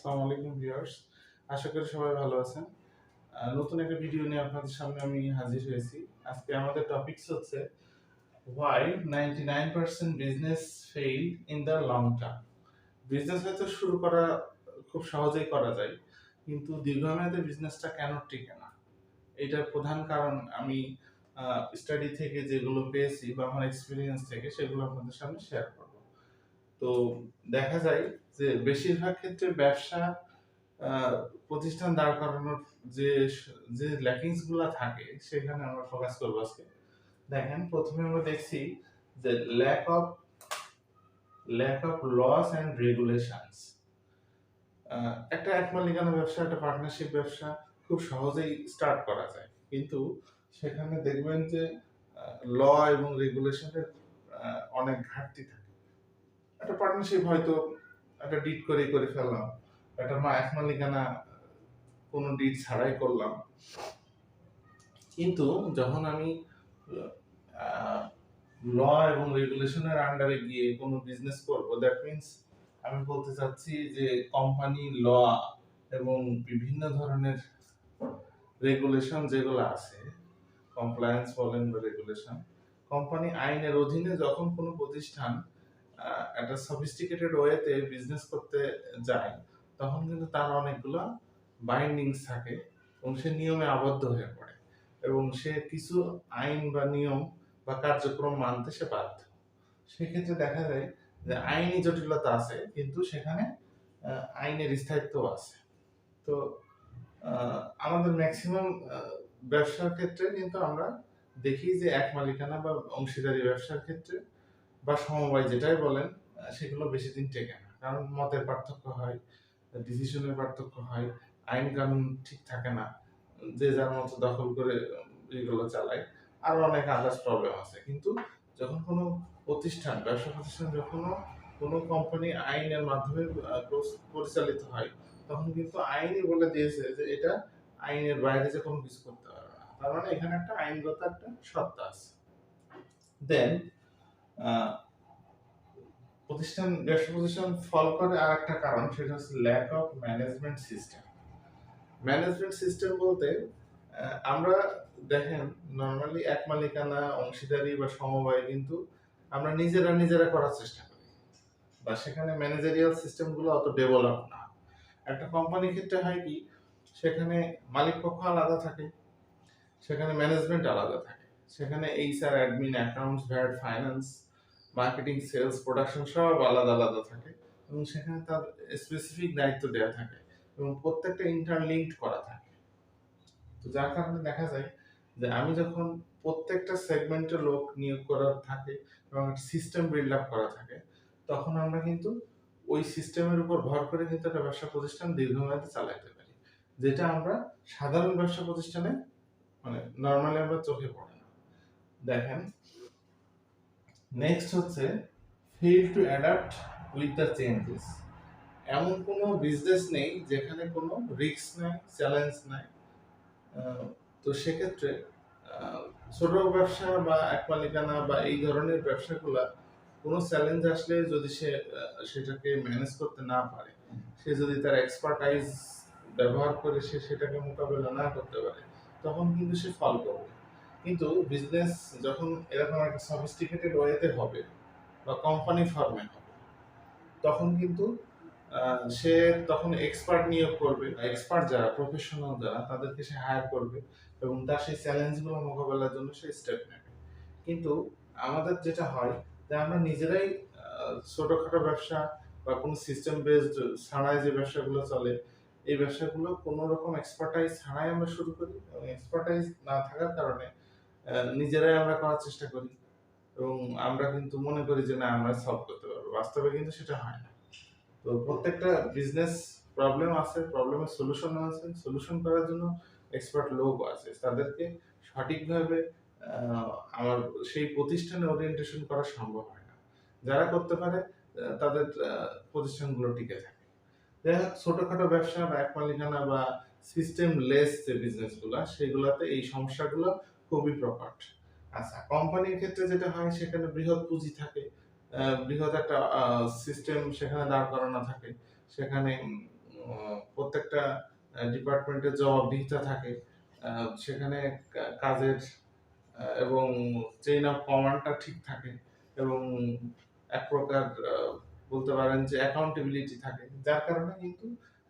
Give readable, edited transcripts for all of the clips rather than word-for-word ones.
আসসালামু আলাইকুম ভিউয়ার্স, আশা করি সবাই ভালো আছেন। নতুন একটা ভিডিও নিয়ে আপনাদের সামনে আমি হাজির হয়েছি। আজকে আমাদের টপিকস হচ্ছে why 99% business fail in the long term. Business হয়তো শুরু করা খুব সহজেই করা যায়, কিন্তু দীর্ঘমেয়াদে বিজনেসটা কেন টিকে না? এটার প্রধান কারণ আমি স্টাডি থেকে যেগুলো পেয়েছি বা আমার এক্সপেরিয়েন্স থেকে সেগুলো আপনাদের সামনে শেয়ার করব। তো দেখা যায় যে বেশিরভাগ ক্ষেত্রে ব্যবসা আহ, প্রতিষ্ঠান দাঁড় করানোর যে যে ল্যাকিংস গুলা থাকে সেখানে আমরা ফোকাস করবো আজকে। দেখেন, প্রথমে আমরা দেখছি যে lack of laws and regulations. একটা এক মালিকানা ব্যবসা, একটা পার্টনারশিপ ব্যবসা খুব সহজেই স্টার্ট করা যায়, কিন্তু সেখানে দেখবেন যে ল এবং রেগুলেশনের অনেক ঘাটতি থাকে। একটা পার্টনারশিপ হয়তো একটা ডিড করে ফেললাম, একটা এক মালিকানা কোনো ডিড ছাড়াই করলাম, কিন্তু যখন আমি ল এবং রেগুলেশনের আন্ডারে গিয়ে কোনো বিজনেস করব, দ্যাট মিন্স আমি বলতে চাচ্ছি যে কোম্পানি ল এবং বিভিন্ন ধরনের রেগুলেশন যেগুলো আছে, কমপ্লায়েন্স বলেন বা রেগুলেশন, কোম্পানি আইনের অধীনে যখন কোনো প্রতিষ্ঠান একটা সফিস্টিকেটেড ওয়েতে বিজনেস করতে যায়, তখন কিন্তু তার অনেকগুলো বাইন্ডিংস থাকে এবং সে নিয়মে আবদ্ধ হয়ে পড়ে এবং সে কিছু আইন বা নিয়ম বা কার্যক্রম মানতে সে বাধ্য। সেক্ষেত্রে দেখা যায় যে আইনি জটিলতা আছে, কিন্তু সেখানে আইনের স্থায়িত্ব আছে। তো আমাদের ম্যাক্সিমাম ব্যবসার ক্ষেত্রে কিন্তু আমরা দেখি যে এক মালিকানা বা অংশীদারি ব্যবসার ক্ষেত্রে বা সমবায় যেটাই বলেন, সেগুলো বেশি দিন টেকে না, কারণ মতের পার্থক্য হয়, ডিসিশনের পার্থক্য হয়, আইন কানুন ঠিক থাকে না, যে যার মতো দখল করে এগুলো চালায়, আরো অনেক আদার্স প্রবলেম আছে। কিন্তু যখন কোনো ব্যবসা প্রতিষ্ঠান যখন কোনো কোম্পানি আইনের মাধ্যমে পরিচালিত হয়, তখন কিন্তু আইনই বলে দিয়েছে যে এটা আইনের বাইরে যে কোনো কিছু করতে পারবে না, তার মানে এখানে একটা আইনগত একটা সত্তা আছে। দেন ব্যবসা প্রতিষ্ঠান ফল করে আর একটা কারণ, সেটা হচ্ছে lack of management system. Management system বলতে আমরা দেখেন, নর্মালি এক মালিকানা, অংশীদারি বা সমবায় কিন্তু আমরা নিজেরা করার চেষ্টা করি, বা সেখানে ম্যানেজারিয়াল সিস্টেম গুলো অত ডেভেলপ না। একটা কোম্পানির ক্ষেত্রে হয় কি, সেখানে মালিক পক্ষ আলাদা থাকে, সেখানে ম্যানেজমেন্ট আলাদা থাকে, সেখানে HR, admin, accounts, VAT, finance, marketing, sales, production সব আলাদা আলাদা থাকে এবং সেখানে তার স্পেসিফিক দায়িত্ব দেওয়া থাকে এবং প্রত্যেকটা ইন্টারলিঙ্কড করা থাকে। তো যার কারণে দেখা যায় যে আমি যখন প্রত্যেকটা সেগমেন্টে লোক নিয়োগ করা থাকে এবং সিস্টেম বিল্ড আপ করা থাকে, তখন আমরা কিন্তু ওই সিস্টেমের উপর ভর করে কিন্তু একটা ব্যবসা প্রতিষ্ঠান দীর্ঘমেয়াদে চালাতে পারি, যেটা আমরা সাধারণ ব্যবসা প্রতিষ্ঠানে মানে নর্মালি আমরা চোখে পড়ে না। দেখেন, নেক্সট হচ্ছে fail to adapt with the changes. এমন কোনো বিজনেস নেই যেখানে কোনো রিস্ক নাই, চ্যালেঞ্জ নাই। তো সেক্ষেত্রে ছোট ব্যবসা বা এক মালিকানা বা এই ধরনের ব্যবসাগুলা কোনো চ্যালেঞ্জ আসলে যদি সে সেটাকে ম্যানেজ করতে না পারে, সে যদি তার এক্সপার্টাইজ ব্যবহার করে সে সেটাকে মোকাবেলা না করতে পারে, তখন কিন্তু সে ফল করবে। কিন্তু বিজনেস যখন এরকম একটা সফিস্টিকেটেড ওয়েতে হবে বা কোম্পানি ফর্মে হবে, তখন কিন্তু সে তখন এক্সপার্ট নিয়োগ করবে, এক্সপার্ট যারা, প্রফেশনাল যারা, তাদেরকে সে হায়ার করবে এবং তার সেই চ্যালেঞ্জগুলো মোকাবেলার জন্য সে স্টেপ নেবে। কিন্তু আমাদের যেটা হয় যে আমরা নিজেরাই ছোটখাটো ব্যবসা বা কোনো সিস্টেম বেসড ছাড়াই যে ব্যবসাগুলো চলে, এই ব্যবসাগুলো কোনো রকম এক্সপার্টাইজ ছাড়াই আমরা শুরু করি এবং এক্সপার্টাইজ না থাকার কারণে নিজেরাই আমরা করার চেষ্টা করি এবং আমরা কিন্তু মনে করি যে না, আমরা সলভ করতে পারবো। বাস্তবে কিন্তু সেটা হয় না। তো প্রত্যেকটা বিজনেস প্রবলেম আছে, প্রবলেমের সলিউশন আছে, সলিউশন করার জন্য এক্সপার্ট লোক আছে, তাদেরকে সঠিকভাবে আহ, আমার সেই প্রতিষ্ঠানে ওরিয়েন্টেশন করা সম্ভব হয় না। যারা করতে পারে তাদের প্রতিষ্ঠানগুলো টিকে থাকে। যাই হোক, ছোটখাটো ব্যবসা বা এক মালিকানা বা সিস্টেম লেস যে বিজনেস গুলা, সেগুলাতে এই সমস্যাগুলো খুবই প্রকট। আচ্ছা, কোম্পানির ক্ষেত্রে যেটা হয়, সেখানে বৃহৎ পুঁজি থাকে, বৃহৎ একটা সিস্টেম সেখানে দাঁড় করানো থাকে, সেখানে প্রত্যেকটা ডিপার্টমেন্টের জবাবদিহিতা থাকে, সেখানে কাজের এবং চেইন অফ কমান্ডটা ঠিক থাকে, এবং এক প্রকার বলতে পারেন যে অ্যাকাউন্টেবিলিটি থাকে, যার কারণে কিন্তু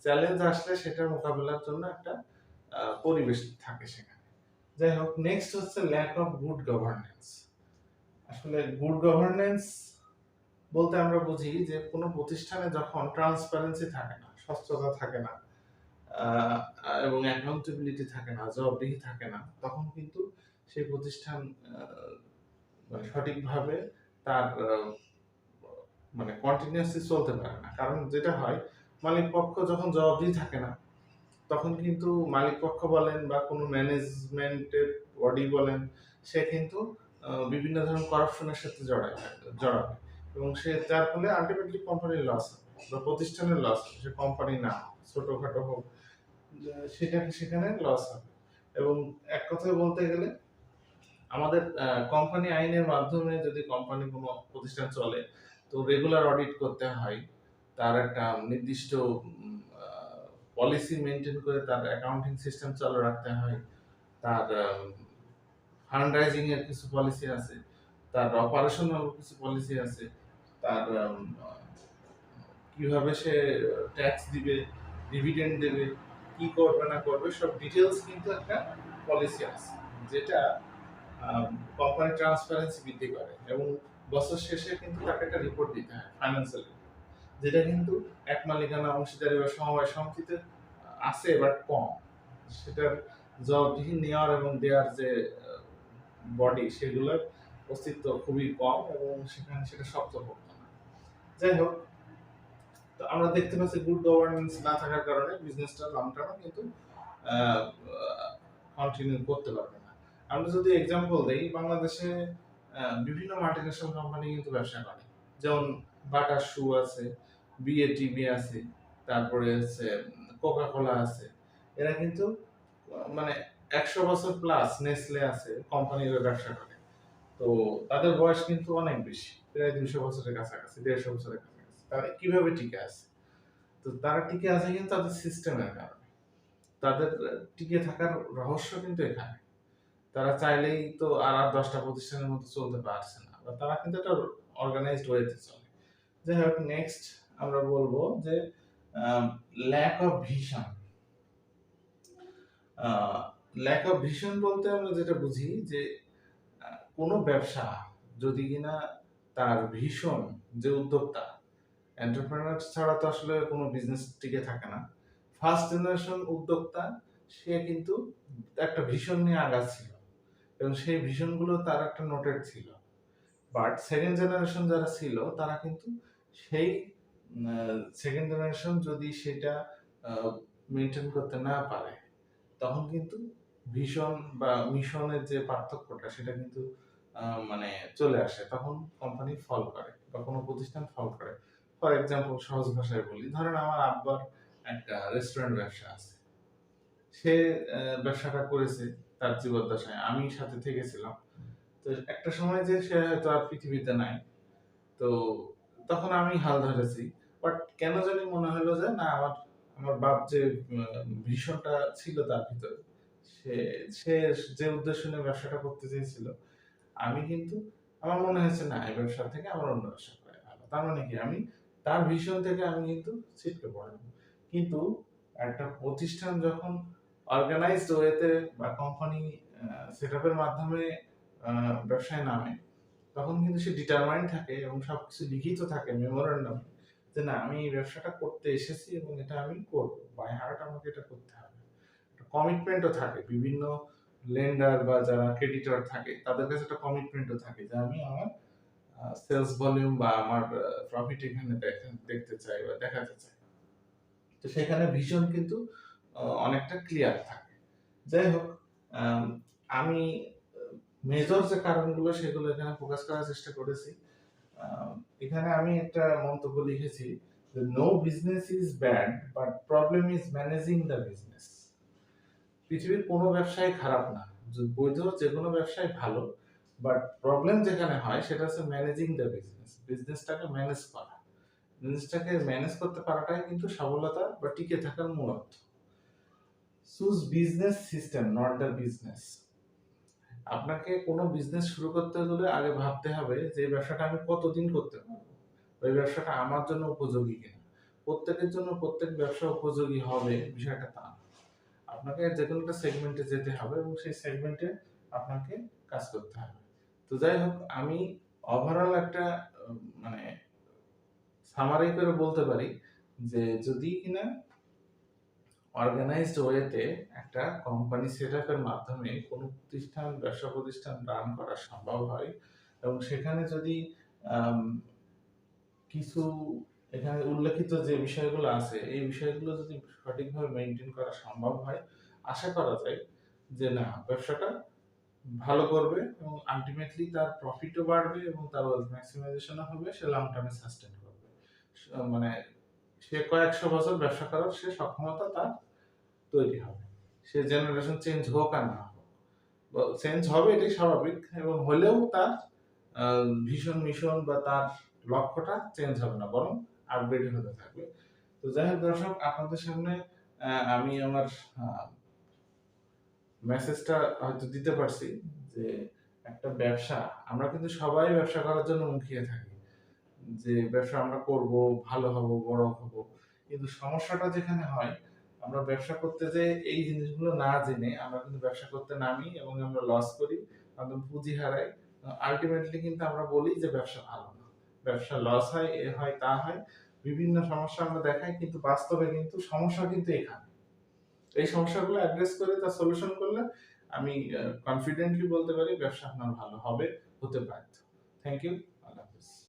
চ্যালেঞ্জ আসলে সেটা মোকাবেলার জন্য একটা পরিবেশ থাকে সেখানে। যাই হোক, নেক্সট হচ্ছে ল্যাক অফ গুড গভর্নেন্স। আসলে গুড গভর্নেন্স বলতে আমরা বুঝি যে কোনো প্রতিষ্ঠানে যখন ট্রান্সপারেন্সি থাকে না, স্বচ্ছতা থাকে না, আহ, এবং অ্যাকাউন্টেবিলিটি থাকে না, জবাবদিহি থাকে না, তখন কিন্তু সেই প্রতিষ্ঠান মানে সঠিকভাবে তার মানে কন্টিনিউয়াসলি চলতে পারে না। কারণ যেটা হয়, মালিক পক্ষ যখন জবাবদিহি থাকে না, তখন কিন্তু মালিক পক্ষ বলেন বা কোনো ম্যানেজমেন্টের বডি বলেন, সে কিন্তু বিভিন্ন ধরনের করাপশনের সাথে জড়াবে, এবং সে যার ফলে আলটিমেটলি কোম্পানির লস হবে বা প্রতিষ্ঠানের লস হবে, সে কোম্পানি না ছোটখাটো হোক, সেটা সেখানে লস হবে। এবং এক কথায় বলতে গেলে আমাদের কোম্পানি আইনের মাধ্যমে যদি কোম্পানি কোনো প্রতিষ্ঠান চলে, তো রেগুলার অডিট করতে হয়, তার একটা নির্দিষ্ট পলিসি মেনটেন করে তার অ্যাকাউন্টিং সিস্টেম চালু রাখতে হয়, তার ফান্ড রাইজিং এর কিছু পলিসি আছে, তার অপারেশনাল কিছু পলিসি আছে, তার কিভাবে সে ট্যাক্স দিবে, ডিভিডেন্ড দেবে, কি করবে না করবে, সব ডিটেলস কিন্তু একটা পলিসি আছে, যেটা কোম্পানি ট্রান্সপারেন্সি বৃদ্ধি করে। এবং বছর শেষে কিন্তু তাকে একটা রিপোর্ট দিতে হয়, ফাইন্যান্সিয়াল, যেটা কিন্তু এক মালিকানা অংশীদারি বা সমবায় সমিতিতে আছে বাট কম। সেটার জবাবদিহি নেওয়ার এবং দেওয়ার যে বডি, সেগুলোর অস্তিত্ব খুবই কম, এবং সেখানে সেটা শক্তপোক্ত না। যাই হোক, তো আমরা দেখতে পাচ্ছি গুড গভর্নেন্স না থাকার কারণে বিজনেসটা লং টার্মে কিন্তু কন্টিনিউ করতে পারবে না। আমরা যদি এক্সাম্পল দেই, বাংলাদেশে বিভিন্ন মাল্টিন্যাশনাল কোম্পানি কিন্তু ব্যবসা করে, যেমন বাটা শু আছে, বিএটিবি আছে, তারপরে হচ্ছে কোকা কোলা আছে। এরা কিন্তু মানে 100 বছর প্লাস, নেসলে আছে, কোম্পানির ব্যবসা করে। তো তাদের বয়স কিন্তু অনেক বেশি, প্রায় 200 বছরের কাছাকাছি, 150 বছরের কাছাকাছি। তারা কিভাবে টিকে আছে? তো তারা টিকে আছে কিন্তু তাদের সিস্টেমের কারণে। তাদের টিকে থাকার রহস্য কিন্তু এখানে। তারা চাইলেই তো আর 10টা প্রতিষ্ঠানের মতো চলতে পারছে না, বা তারা কিন্তু একটা অর্গানাইজড ওয়েতে চলে। যাই হোক, নেক্সট আমরা বলবো যে lack of vision. Lack of vision বলতে আমরা যেটা বুঝি যে কোনো ব্যবসা যদি কিনা তার ভীষণ, যে উদ্যোক্তা, এন্টারপ্রেনার ছাড়া তো আসলে কোনো বিজনেস টিকে থাকে না। ফার্স্ট জেনারেশন উদ্যোক্তা, সে কিন্তু একটা ভিশন নিয়ে আগাচ্ছিল, এবং সেই ভিশনগুলো তার একটা নোটেড ছিল। বাট সেকেন্ড জেনারেশন যারা ছিল, তারা কিন্তু সেই সেকেন্ড জেনারেশন যদি সেটা মেনটেন করতে না পারে, তখন কিন্তু ভিশন বা মিশনের যে পার্থক্যটা, সেটা কিন্তু মানে চলে আসে, তখন কোম্পানি ফল করে বা কোনো প্রতিষ্ঠান ফল করে। ফর এক্সাম্পল, সহজ ভাষায় বলি, ধরেন আমার আব্বার একটা রেস্টুরেন্ট ব্যবসা আছে, সে ব্যবসাটা করেছে তার জীবদ্দশায়, আমি সাথে থেকেছিলাম। তো একটা সময় যে সে হয়তো আর পৃথিবীতে নাই, তো তখন আমি হাল ধরেছি। বাট কেন জানি মনে হলো যে না, আমার আমার বাপ যে ভীষণটা ছিল তার ভিতরে, সে সে যে উদ্দেশ্য নিয়ে ব্যবসাটা করতে চেয়েছিল, আমি কিন্তু আমার মনে হয়েছে না, এই ব্যবসা থেকে আমার অন্য ব্যবসা করা ভালো। তার মানে কি, আমি তার ভীষণ থেকে আমি কিন্তু ছিটকে পড়লাম। কিন্তু একটা প্রতিষ্ঠান যখন অর্গানাইজড ওয়েতে বা কোম্পানি সেট আপের মাধ্যমে ব্যবসায় নামে, তখন কিন্তু সে ডিটারমাইন্ড থাকে এবং সবকিছু লিখিত থাকে মেমোরান্ডাম, যে না, আমি এই ব্যবসাটা করতে এসেছি এবং এটা আমি করব, বাই হার্ট আমাকে এটা করতে হবে। কমিটমেন্টও থাকে, বিভিন্ন লেন্ডার বা যারা ক্রেডিটর থাকে, তাদের কাছে একটা কমিটমেন্টও থাকে যে আমি আমার সেলস ভলিউম বা আমার প্রফিট এখানে দেখতে চাই বা দেখাতে চাই। তো সেখানে ভিশন কিন্তু অনেকটা ক্লিয়ার থাকে। যাই হোক, আমি মেজর যে কারণগুলো, সেগুলো এখানে ফোকাস করার চেষ্টা করেছি। এখানে আমি একটা মন্তব্য লিখেছি যে no business is bad, but problem is managing the business. পৃথিবীর কোনো ব্যবসায় খারাপ না, বৈধ যে কোনো ব্যবসায় ভালো, বাট প্রবলেম যেখানে হয় সেটা হচ্ছে ম্যানেজিং দ্য বিজনেস, বিজনেসটাকে ম্যানেজ করা। জিনিসটাকে ম্যানেজ করতে পারাটাই কিন্তু সফলতা বা টিকে থাকার মূল অর্থ। Choose business system not the business. আপনাকে কোনো বিজনেস শুরু করতে হলে আগে ভাবতে হবে যে এই ব্যবসাটা আমি কতদিন করতে পারবো, ওই ব্যবসাটা আমার জন্য উপযোগী কিনা। প্রত্যেকের জন্য প্রত্যেক ব্যবসা উপযোগী হবে বিষয়টা তা না। আপনাকে যে কোনো একটা সেগমেন্টে যেতে হবে এবং সেই সেগমেন্টে আপনাকে কাজ করতে হবে। তো যাই হোক, আমি ওভারঅল একটা মানে সামারি করে বলতে পারি যে যদি কিনা অর্গানাইজড ওয়েতে একটা কোম্পানি সেট আপের মাধ্যমে কোনো ব্যবসা প্রতিষ্ঠান রান করা সম্ভব হয় এবং সেখানে যদি আম, কিছু এখানে উল্লেখিত যে বিষয়গুলো আছে এই বিষয়গুলো যদি সঠিকভাবে মেনটেন করা সম্ভব হয়, আশা করা যায় যে না, ব্যবসাটা ভালো করবে এবং আলটিমেটলি তার প্রফিটও বাড়বে এবং তার ওয়েলথ ম্যাক্সিমাইজেশনও হবে, সে লং টার্মে সাস্টেন করবে। মানে সে কয়েকশো বছর ব্যবসা করার সে সক্ষমতা তার তৈরি হবে। সে জেনারেশন চেঞ্জ হোক আর না হোক, চেঞ্জ হবে এটাই স্বাভাবিক, এবং হলেও তার ভীষণ মিশন বা তার লক্ষ্যটা চেঞ্জ হবে না, বরং আপগ্রেড হতে থাকবে। তো যাই হোক দর্শক, আপনাদের সামনে আমি আমার মেসেজটা হয়তো দিতে পারছি যে একটা ব্যবসা, আমরা কিন্তু সবাই ব্যবসা করার জন্য মুখিয়ে থাকি যে ব্যবসা আমরা করব, ভালো হব, বড় হব। কিন্তু সমস্যাটা যেখানে হয়, আমরা ব্যবসা করতে যে এই জিনিসগুলো না জেনে আমরা কিন্তু ব্যবসা করতে নামি এবং আমরা লস করি, একদম পুঁজি হারাই। আলটিমেটলি কিন্তু আমরা বলি যে ব্যবসা ভালো না, ব্যবসা লস হয়, এ হয় তা হয়, বিভিন্ন সমস্যা আমরা দেখাই, কিন্তু বাস্তবে কিন্তু সমস্যা কিন্তু এখানে। এই সমস্যাগুলো অ্যাড্রেস করে তার সলিউশন করলে আমি কনফিডেন্টলি বলতে পারি ব্যবসা আপনার ভালো হবে, হতে পারে। Thank you. আল্লাহ হাফেজ।